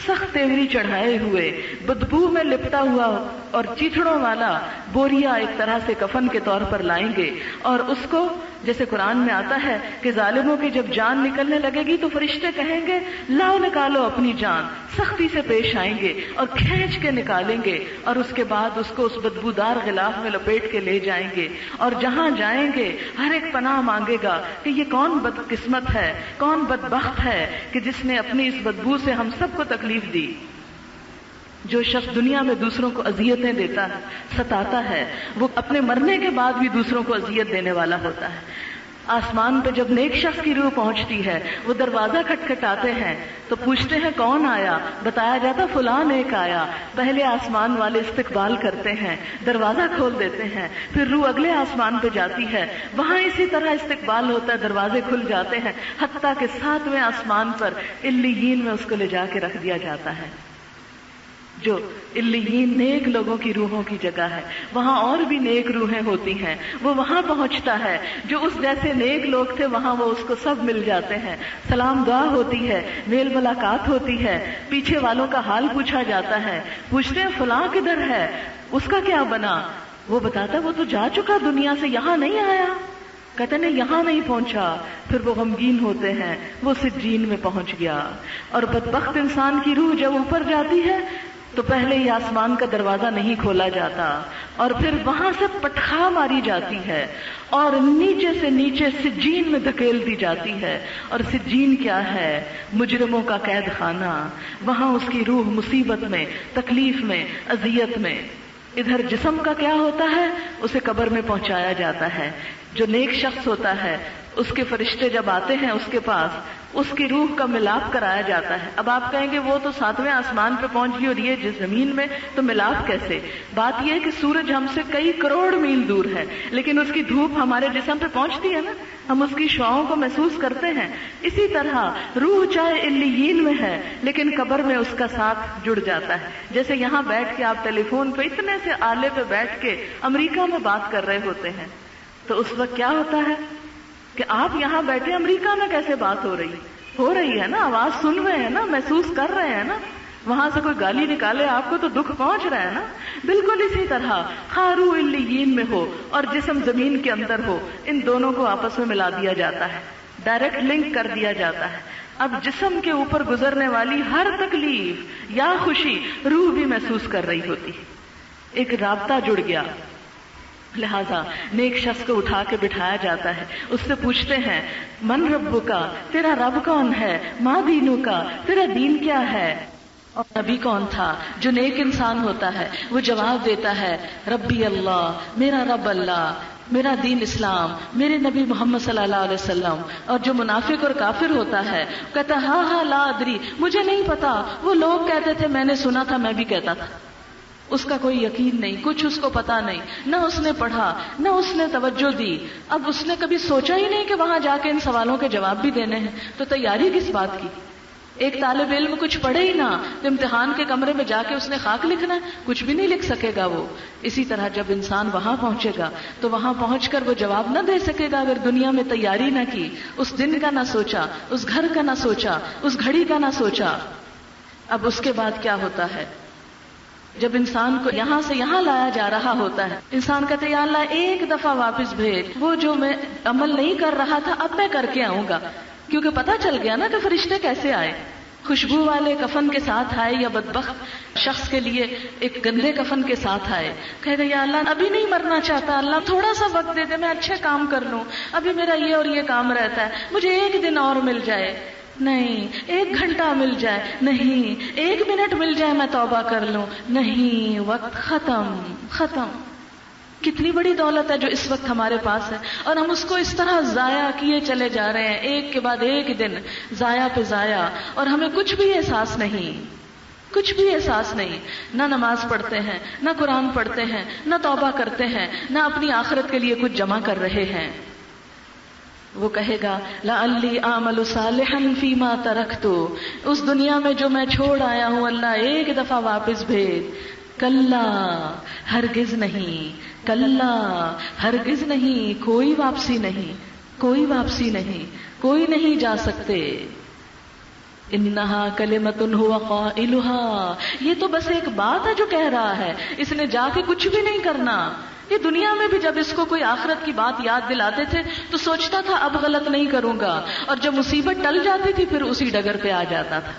سخت تیوری چڑھائے ہوئے، بدبو میں لپٹا ہوا اور چیتڑوں والا بوریا ایک طرح سے کفن کے طور پر لائیں گے، اور اس کو جیسے قرآن میں آتا ہے کہ ظالموں کی جب جان نکلنے لگے گی تو فرشتے کہیں گے لاؤ نکالو اپنی جان، سختی سے پیش آئیں گے اور کھینچ کے نکالیں گے، اور اس کے بعد اس کو اس بدبودار غلاف میں لپیٹ کے لے جائیں گے، اور جہاں جائیں گے ہر ایک پناہ مانگے گا کہ یہ کون بدقسمت ہے، کون بدبخت ہے کہ جس نے اپنی اس بدبو سے ہم سب کو تکلیف دی۔ جو شخص دنیا میں دوسروں کو اذیتیں دیتا ہے، ستاتا ہے، وہ اپنے مرنے کے بعد بھی دوسروں کو اذیت دینے والا ہوتا ہے۔ آسمان پہ جب نیک شخص کی روح پہنچتی ہے، وہ دروازہ کھٹکھٹاتے ہیں تو پوچھتے ہیں کون آیا، بتایا جاتا فلاں نیک آیا۔ پہلے آسمان والے استقبال کرتے ہیں، دروازہ کھول دیتے ہیں، پھر روح اگلے آسمان پہ جاتی ہے، وہاں اسی طرح استقبال ہوتا ہے، دروازے کھل جاتے ہیں، حتیٰ کہ 7ویں آسمان پر علیین میں اس کو لے جا کے رکھ دیا جاتا ہے۔ جو علیین نیک لوگوں کی روحوں کی جگہ ہے، وہاں اور بھی نیک روحیں ہوتی ہیں، وہ وہاں پہنچتا ہے، جو اس جیسے نیک لوگ تھے وہاں وہ اس کو سب مل جاتے ہیں، سلام دعا ہوتی ہے، میل ملاقات ہوتی ہے، پیچھے والوں کا حال پوچھا جاتا ہے، پوچھتے ہیں فلاں کدھر ہے، اس کا کیا بنا؟ وہ بتاتا وہ تو جا چکا دنیا سے، یہاں نہیں آیا، کہتے نہیں یہاں نہیں پہنچا۔ پھر وہ غمگین ہوتے ہیں، وہ سجین میں پہنچ گیا۔ اور بدبخت انسان کی روح جب اوپر جاتی ہے تو پہلے ہی آسمان کا دروازہ نہیں کھولا جاتا، اور پھر وہاں سے پٹخا ماری جاتی ہے اور نیچے سے نیچے سجین میں دھکیل دی جاتی ہے۔ اور سجین کیا ہے؟ مجرموں کا قید خانہ۔ وہاں اس کی روح مصیبت میں، تکلیف میں، اذیت میں۔ ادھر جسم کا کیا ہوتا ہے؟ اسے قبر میں پہنچایا جاتا ہے۔ جو نیک شخص ہوتا ہے اس کے فرشتے جب آتے ہیں اس کے پاس، اس کی روح کا ملاپ کرایا جاتا ہے. اب آپ کہیں گے وہ تو 7ویں آسمان پہ پہنچ گئی اور یہ جس زمین میں، تو ملاپ کیسے؟ بات یہ ہے کہ سورج ہم سے کئی کروڑ میل دور ہے، لیکن اس کی دھوپ ہمارے جسم پہ پہنچتی ہے نا، ہم اس کی شعاؤں کو محسوس کرتے ہیں. اسی طرح روح چاہے علیین میں ہے لیکن قبر میں اس کا ساتھ جڑ جاتا ہے. جیسے یہاں بیٹھ کے آپ ٹیلی فون پہ اتنے سے آلے پہ بیٹھ کے امریکہ میں بات کر رہے ہوتے ہیں، تو اس وقت کیا ہوتا ہے کہ آپ یہاں بیٹھے امریکہ میں کیسے بات ہو رہی ہے نا، آواز سن رہے ہیں نا، محسوس کر رہے ہیں نا. وہاں سے کوئی گالی نکالے آپ کو تو دکھ پہنچ رہا ہے نا. بالکل اسی طرح خارو علیین میں ہو اور جسم زمین کے اندر ہو، ان دونوں کو آپس میں ملا دیا جاتا ہے، ڈائریکٹ لنک کر دیا جاتا ہے. اب جسم کے اوپر گزرنے والی ہر تکلیف یا خوشی روح بھی محسوس کر رہی ہوتی. ایک رابطہ جڑ گیا. لہذا نیک شخص کو اٹھا کے بٹھایا جاتا ہے، اس سے پوچھتے ہیں من رب کا، تیرا رب کون ہے، ما دینو کا، تیرا دین کیا ہے، اور نبی کون تھا. جو نیک انسان ہوتا ہے وہ جواب دیتا ہے ربی اللہ، میرا رب اللہ، میرا دین اسلام، میرے نبی محمد صلی اللہ علیہ وسلم. اور جو منافق اور کافر ہوتا ہے کہتا ہے ہاں لا ادری، مجھے نہیں پتا، وہ لوگ کہتے تھے میں نے سنا تھا، میں بھی کہتا تھا. اس کا کوئی یقین نہیں، کچھ اس کو پتا نہیں، نہ اس نے پڑھا نہ اس نے توجہ دی. اب اس نے کبھی سوچا ہی نہیں کہ وہاں جا کے ان سوالوں کے جواب بھی دینے ہیں، تو تیاری کس بات کی. ایک طالب علم کچھ پڑھے ہی نہ تو امتحان کے کمرے میں جا کے اس نے خاک لکھنا ہے، کچھ بھی نہیں لکھ سکے گا وہ. اسی طرح جب انسان وہاں پہنچے گا تو وہاں پہنچ کر وہ جواب نہ دے سکے گا اگر دنیا میں تیاری نہ کی، اس دن کا نہ سوچا، اس گھر کا نہ سوچا، اس گھڑی کا نہ سوچا. اب اس کے بعد کیا ہوتا ہے؟ جب انسان کو یہاں سے یہاں لایا جا رہا ہوتا ہے، انسان کہتے یا اللہ ایک دفعہ واپس بھیج، وہ جو میں عمل نہیں کر رہا تھا اب میں کر کے آؤں گا. کیونکہ پتہ چل گیا نا کہ فرشتے کیسے آئے. خوشبو والے کفن کے ساتھ آئے یا بدبخت شخص کے لیے ایک گندے کفن کے ساتھ آئے. کہے گا یا اللہ ابھی نہیں مرنا چاہتا، اللہ تھوڑا سا وقت دے دے، میں اچھے کام کر لوں، ابھی میرا یہ اور یہ کام رہتا ہے، مجھے ایک دن اور مل جائے، نہیں 1 گھنٹہ مل جائے، نہیں 1 منٹ مل جائے میں توبہ کر لوں، نہیں وقت ختم. کتنی بڑی دولت ہے جو اس وقت ہمارے پاس ہے، اور ہم اس کو اس طرح ضائع کیے چلے جا رہے ہیں، ایک کے بعد ایک دن ضائع پہ ضائع، اور ہمیں کچھ بھی احساس نہیں. نہ نماز پڑھتے ہیں، نہ قرآن پڑھتے ہیں، نہ توبہ کرتے ہیں، نہ اپنی آخرت کے لیے کچھ جمع کر رہے ہیں. وہ کہے گا لعلی اعمل صالحا فیما ترکت، اس دنیا میں جو میں چھوڑ آیا ہوں اللہ ایک دفعہ واپس بھیج. کلا ہرگز نہیں، کلا ہرگز نہیں، کوئی واپسی نہیں، کوئی نہیں جا سکتے. انہا کلمۃ هو قائلها، یہ تو بس ایک بات ہے جو کہہ رہا ہے، اس نے جا کے کچھ بھی نہیں کرنا. یہ دنیا میں بھی جب اس کو کوئی آخرت کی بات یاد دلاتے تھے تو سوچتا تھا اب غلط نہیں کروں گا، اور جب مصیبت ٹل جاتی تھی پھر اسی ڈگر پہ آ جاتا تھا.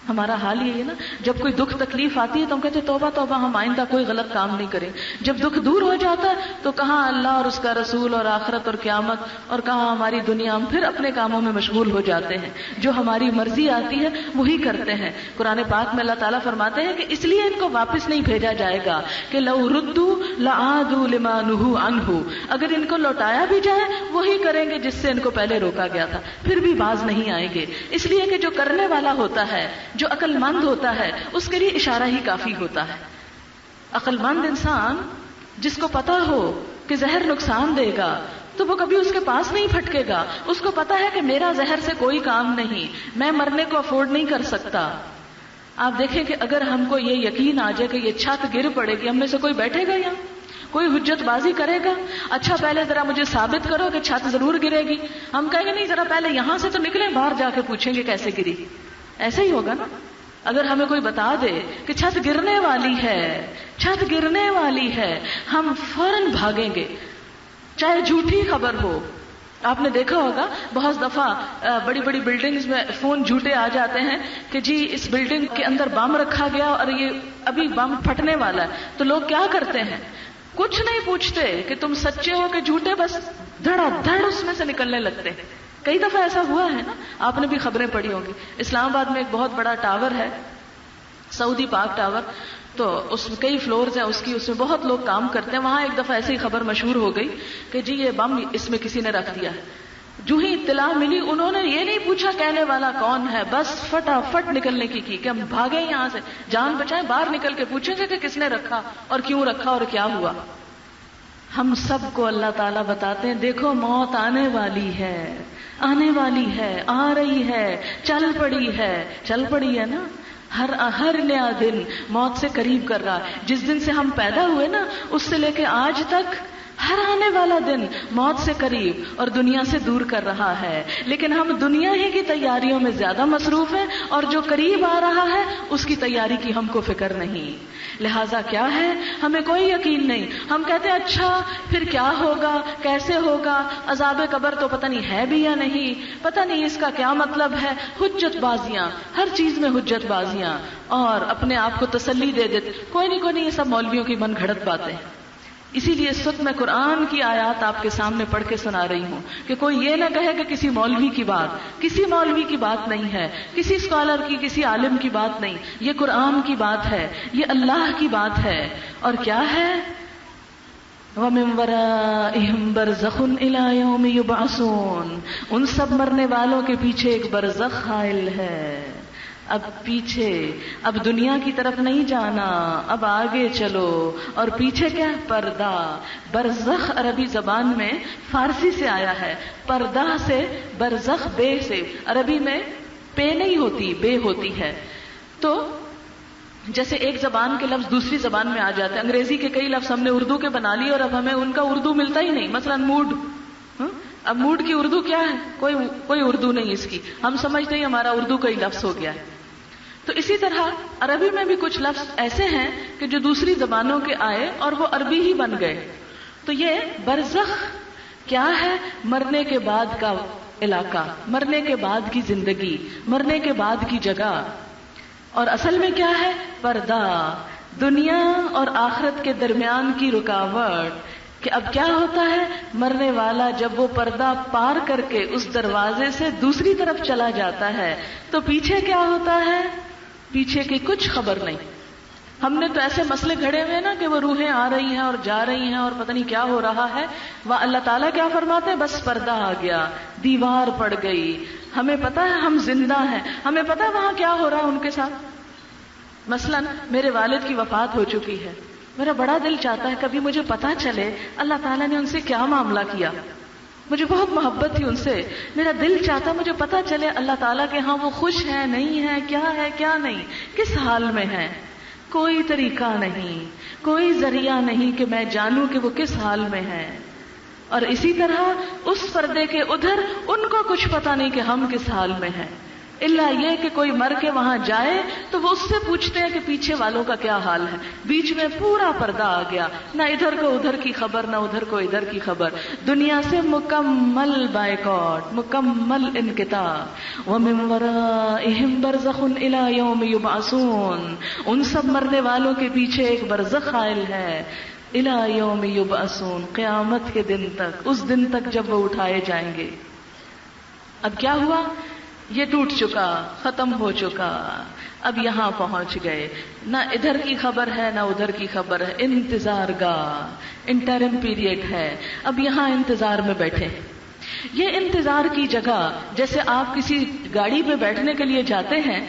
ہمارا حال یہ ہے نا، جب کوئی دکھ تکلیف آتی ہے تو ہم کہتے ہیں توبہ توبہ، ہم آئندہ کوئی غلط کام نہیں کریں. جب دکھ دور ہو جاتا ہے تو کہاں اللہ اور اس کا رسول اور آخرت اور قیامت، اور کہاں ہماری دنیا، ہم پھر اپنے کاموں میں مشغول ہو جاتے ہیں. جو ہماری مرضی آتی ہے وہی کرتے ہیں. قرآن پاک میں اللہ تعالیٰ فرماتے ہیں کہ اس لیے ان کو واپس نہیں بھیجا جائے گا کہ لو ردوا لعادوا لما نہوا عنہ، اگر ان کو لوٹایا بھی جائے وہی کریں گے جس سے ان کو پہلے روکا گیا تھا، پھر بھی باز نہیں آئیں گے. اس لیے کہ جو کرنے والا ہوتا ہے، جو عقل مند ہوتا ہے، اس کے لیے اشارہ ہی کافی ہوتا ہے. عقل مند انسان جس کو پتا ہو کہ زہر نقصان دے گا تو وہ کبھی اس کے پاس نہیں پھٹکے گا. اس کو پتا ہے کہ میرا زہر سے کوئی کام نہیں، میں مرنے کو افورڈ نہیں کر سکتا. آپ دیکھیں کہ اگر ہم کو یہ یقین آ جائے کہ یہ چھت گر پڑے گی، ہم میں سے کوئی بیٹھے گا یہاں، کوئی حجت بازی کرے گا؟ اچھا پہلے ذرا مجھے ثابت کرو کہ چھت ضرور گرے گی. ہم کہیں گے نہیں، ذرا پہلے یہاں سے تو نکلیں، باہر جا کے پوچھیں گے کیسے گری. ایسے ہی ہوگا نا. اگر ہمیں کوئی بتا دے کہ چھت گرنے والی ہے، ہم فوراً بھاگیں گے، چاہے جھوٹی خبر ہو. آپ نے دیکھا ہوگا بہت دفعہ بڑی بڑی بلڈنگز میں فون جھوٹے آ جاتے ہیں کہ جی اس بلڈنگ کے اندر بم رکھا گیا اور یہ ابھی بم پھٹنے والا ہے. تو لوگ کیا کرتے ہیں؟ کچھ نہیں پوچھتے کہ تم سچے ہو کہ جھوٹے، بس دھڑا دھڑ اس میں سے نکلنے لگتے ہیں. کئی دفعہ ایسا ہوا ہے نا، آپ نے بھی خبریں پڑھی ہوں گی. اسلام آباد میں ایک بہت بڑا ٹاور ہے، سعودی پاک ٹاور. تو اس میں کئی فلورز ہیں اس میں بہت لوگ کام کرتے ہیں. وہاں ایک دفعہ ایسی خبر مشہور ہو گئی کہ جی یہ بم اس میں کسی نے رکھ دیا. جو ہی اطلاع ملی انہوں نے یہ نہیں پوچھا کہنے والا کون ہے، بس فٹافٹ نکلنے کی کہ ہم بھاگے یہاں سے، جان بچائیں، باہر نکل کے پوچھیں گے کہ کس نے رکھا اور کیوں رکھا اور کیا ہوا. ہم سب کو اللہ تعالیٰ بتاتے ہیں دیکھو موت آنے والی ہے، آنے والی ہے، آ رہی ہے، چل پڑی ہے نا. ہر نیا دن موت سے قریب کر رہا. جس دن سے ہم پیدا ہوئے نا اس سے لے کے آج تک ہر آنے والا دن موت سے قریب اور دنیا سے دور کر رہا ہے. لیکن ہم دنیا ہی کی تیاریوں میں زیادہ مصروف ہیں اور جو قریب آ رہا ہے اس کی تیاری کی ہم کو فکر نہیں. لہٰذا کیا ہے، ہمیں کوئی یقین نہیں. ہم کہتے ہیں اچھا پھر کیا ہوگا، کیسے ہوگا، عذاب قبر تو پتہ نہیں ہے بھی یا نہیں، پتہ نہیں اس کا کیا مطلب ہے. حجت بازیاں، ہر چیز میں حجت بازیاں، اور اپنے آپ کو تسلی دے دیتے کوئی نہیں، یہ سب مولویوں کی من گھڑت باتیں. اسی لیے اس وقت میں قرآن کی آیات آپ کے سامنے پڑھ کے سنا رہی ہوں کہ کوئی یہ نہ کہے کہ کسی مولوی کی بات نہیں ہے، کسی اسکالر کی، کسی عالم کی بات نہیں. یہ قرآن کی بات ہے، یہ اللہ کی بات ہے. اور کیا ہے، وَمِن وَرَائِهِمْ بَرْزَخٌ إِلَى يَوْمِ يُبْعَثُونَ. ان سب مرنے والوں کے پیچھے ایک برزخ حائل ہے. اب پیچھے، اب دنیا کی طرف نہیں جانا، اب آگے چلو. اور پیچھے کیا، پردہ. برزخ عربی زبان میں فارسی سے آیا ہے، پردہ سے، برزخ بے سے. عربی میں پے نہیں ہوتی، بے ہوتی ہے. تو جیسے ایک زبان کے لفظ دوسری زبان میں آ جاتے ہیں. انگریزی کے کئی لفظ ہم نے اردو کے بنا لیے اور اب ہمیں ان کا اردو ملتا ہی نہیں. مثلا موڈ، اب موڈ کی اردو کیا ہے، کوئی اردو نہیں اس کی. ہم سمجھتے ہیں ہمارا اردو کا ہی لفظ ہو گیا ہے. تو اسی طرح عربی میں بھی کچھ لفظ ایسے ہیں کہ جو دوسری زبانوں کے آئے اور وہ عربی ہی بن گئے. تو یہ برزخ کیا ہے، مرنے کے بعد کا علاقہ، مرنے کے بعد کی زندگی، مرنے کے بعد کی جگہ. اور اصل میں کیا ہے، پردہ، دنیا اور آخرت کے درمیان کی رکاوٹ. کہ اب کیا ہوتا ہے، مرنے والا جب وہ پردہ پار کر کے اس دروازے سے دوسری طرف چلا جاتا ہے تو پیچھے کیا ہوتا ہے، پیچھے کی کچھ خبر نہیں. ہم نے تو ایسے مسئلے گھڑے ہوئے نا کہ وہ روحیں آ رہی ہیں اور جا رہی ہیں اور پتہ نہیں کیا ہو رہا ہے. وہ اللہ تعالیٰ کیا فرماتے ہیں، بس پردہ آ گیا، دیوار پڑ گئی. ہمیں پتا ہے ہم زندہ ہیں، ہمیں پتا ہے وہاں کیا ہو رہا ہے ان کے ساتھ. مثلا میرے والد کی وفات ہو چکی ہے، میرا بڑا دل چاہتا ہے کبھی مجھے پتا چلے اللہ تعالیٰ نے ان سے کیا معاملہ کیا. مجھے بہت محبت تھی ان سے، میرا دل چاہتا مجھے پتا چلے اللہ تعالیٰ کے ہاں وہ خوش ہیں، نہیں ہے، کیا نہیں، کس حال میں ہیں. کوئی طریقہ نہیں، کوئی ذریعہ نہیں کہ میں جانوں کہ وہ کس حال میں ہیں. اور اسی طرح اس پردے کے ادھر ان کو کچھ پتا نہیں کہ ہم کس حال میں ہیں، الا یہ کہ کوئی مر کے وہاں جائے تو وہ اس سے پوچھتے ہیں کہ پیچھے والوں کا کیا حال ہے. بیچ میں پورا پردہ آ گیا، نہ ادھر کو ادھر کی خبر، نہ ادھر کو ادھر کی خبر. دنیا سے مکمل بائیکاٹ، مکمل انقطاع. وَمِن وَرَائِهِمْ بَرْزَخٌ إِلَى يَوْمِ يُبْعَثُونَ. ان سب مرنے والوں کے پیچھے ایک برزخ حائل ہے. إِلَى يَوْمِ يُبْعَثُونَ، قیامت کے دن تک، اس دن تک جب وہ اٹھائے جائیں گے. اب کیا ہوا، یہ ٹوٹ چکا، ختم ہو چکا، اب یہاں پہنچ گئے، نہ ادھر کی خبر ہے نہ ادھر کی خبر ہے. انتظار گاہ، انٹرم پیریڈ ہے، اب یہاں انتظار میں بیٹھے. یہ انتظار کی جگہ، جیسے آپ کسی گاڑی پہ بیٹھنے کے لیے جاتے ہیں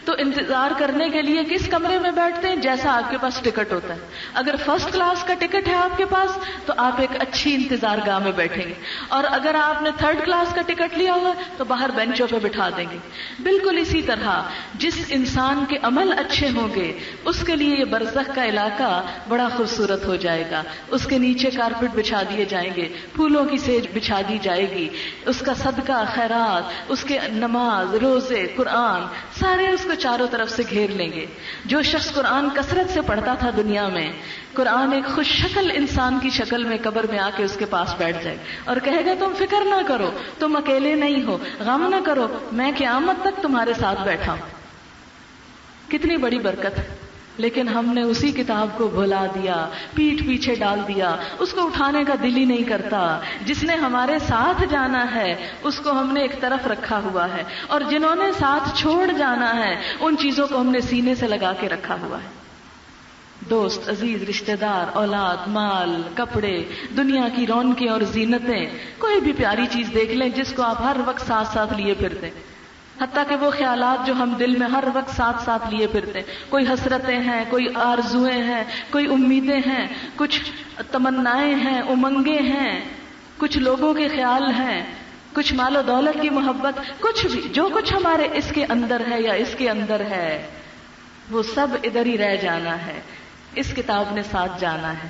تو انتظار کرنے کے لیے کس کمرے میں بیٹھتے ہیں، جیسا آپ کے پاس ٹکٹ ہوتا ہے. اگر فرسٹ کلاس کا ٹکٹ ہے آپ کے پاس تو آپ ایک اچھی انتظار گاہ میں بیٹھیں گے، اور اگر آپ نے تھرڈ کلاس کا ٹکٹ لیا ہوا تو باہر بینچوں پہ بٹھا دیں گے. بالکل اسی طرح جس انسان کے عمل اچھے ہوں گے اس کے لیے یہ برزخ کا علاقہ بڑا خوبصورت ہو جائے گا. اس کے نیچے کارپٹ بچھا دیے جائیں گے، پھولوں کی سیج بچھا دی جائے گی، اس کا صدقہ، خیرات، اس کے نماز، روزے، قرآن، سارے اس کو چاروں طرف سے گھیر لیں گے. جو شخص قرآن کثرت سے پڑھتا تھا دنیا میں، قرآن ایک خوش شکل انسان کی شکل میں قبر میں آ کے اس کے پاس بیٹھ جائے اور کہے گا تم فکر نہ کرو، تم اکیلے نہیں ہو، غم نہ کرو، میں قیامت تک تمہارے ساتھ بیٹھا ہوں. کتنی بڑی برکت ہے. لیکن ہم نے اسی کتاب کو بھلا دیا، پیٹھ پیچھے ڈال دیا، اس کو اٹھانے کا دل ہی نہیں کرتا. جس نے ہمارے ساتھ جانا ہے اس کو ہم نے ایک طرف رکھا ہوا ہے، اور جنہوں نے ساتھ چھوڑ جانا ہے ان چیزوں کو ہم نے سینے سے لگا کے رکھا ہوا ہے. دوست، عزیز، رشتہ دار، اولاد، مال، کپڑے، دنیا کی رونقیں اور زینتیں، کوئی بھی پیاری چیز دیکھ لیں جس کو آپ ہر وقت ساتھ ساتھ لیے پھرتے ہیں، حتیٰ کہ وہ خیالات جو ہم دل میں ہر وقت ساتھ ساتھ لیے پھرتے ہیں، کوئی حسرتیں ہیں، کوئی آرزویں ہیں، کوئی امیدیں ہیں، کچھ تمنائیں ہیں، امنگیں ہیں، کچھ لوگوں کے خیال ہیں، کچھ مال و دولت کی محبت، کچھ بھی جو کچھ ہمارے اس کے اندر ہے یا اس کے اندر ہے وہ سب ادھر ہی رہ جانا ہے، اس کتاب نے ساتھ جانا ہے۔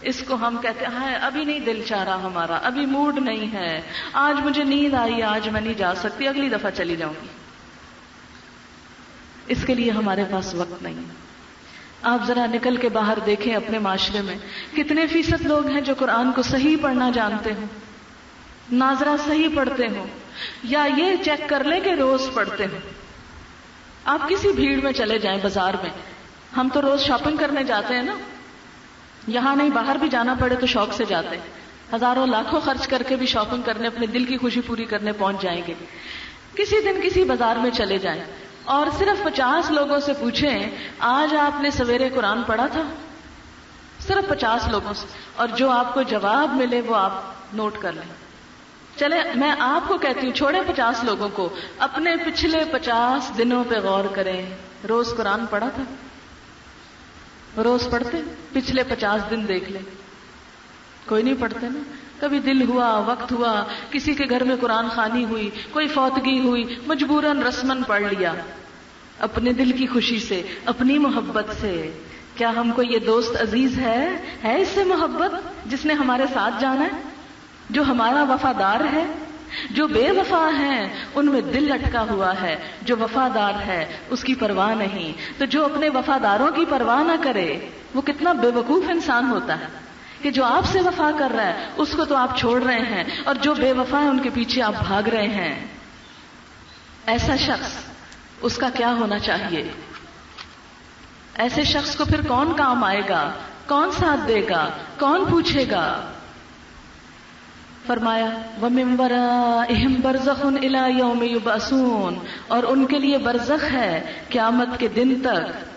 اس کو ہم کہتے ہیں ہاں ابھی نہیں دل چاہ رہا ہمارا، ابھی موڈ نہیں ہے، آج مجھے نیند آئی، آج میں نہیں جا سکتی، اگلی دفعہ چلی جاؤں گی، اس کے لیے ہمارے پاس وقت نہیں۔ آپ ذرا نکل کے باہر دیکھیں اپنے معاشرے میں کتنے فیصد لوگ ہیں جو قرآن کو صحیح پڑھنا جانتے ہوں، ناظرہ صحیح پڑھتے ہوں، یا یہ چیک کر لیں کہ روز پڑھتے ہوں۔ آپ کسی بھیڑ میں چلے جائیں بازار میں، ہم تو روز شاپنگ کرنے جاتے ہیں نا، یہاں نہیں باہر بھی جانا پڑے تو شوق سے جاتے ہیں، ہزاروں لاکھوں خرچ کر کے بھی شاپنگ کرنے، اپنے دل کی خوشی پوری کرنے پہنچ جائیں گے۔ کسی دن کسی بازار میں چلے جائیں اور صرف 50 لوگوں سے پوچھیں آج آپ نے سویرے قرآن پڑھا تھا، صرف 50 لوگوں سے، اور جو آپ کو جواب ملے وہ آپ نوٹ کر لیں۔ چلے میں آپ کو کہتی ہوں چھوڑے 50 لوگوں کو، اپنے پچھلے 50 دنوں پہ غور کریں، روز قرآن پڑھا تھا؟ روز پڑھتے؟ پچھلے 50 دن دیکھ لیں، کوئی نہیں پڑھتے نا۔ کبھی دل ہوا، وقت ہوا، کسی کے گھر میں قرآن خوانی ہوئی، کوئی فوتگی ہوئی، مجبوراً رسماً پڑھ لیا، اپنے دل کی خوشی سے، اپنی محبت سے۔ کیا ہم کو یہ دوست عزیز ہے اس سے محبت جس نے ہمارے ساتھ جانا ہے، جو ہمارا وفادار ہے؟ جو بے وفا ہیں ان میں دل لٹکا ہوا ہے، جو وفادار ہے اس کی پرواہ نہیں۔ تو جو اپنے وفاداروں کی پرواہ نہ کرے وہ کتنا بے وقوف انسان ہوتا ہے کہ جو آپ سے وفا کر رہا ہے اس کو تو آپ چھوڑ رہے ہیں، اور جو بے وفا ہے ان کے پیچھے آپ بھاگ رہے ہیں۔ ایسا شخص، اس کا کیا ہونا چاہیے؟ ایسے شخص کو پھر کون کام آئے گا، کون ساتھ دے گا، کون پوچھے گا؟ فرمایا وَمِن وَرَائِهِمْ بَرْزَخٌ إِلَى يَوْمِ يُبْعَثُونَ، اور ان کے لیے برزخ ہے قیامت کے دن تک۔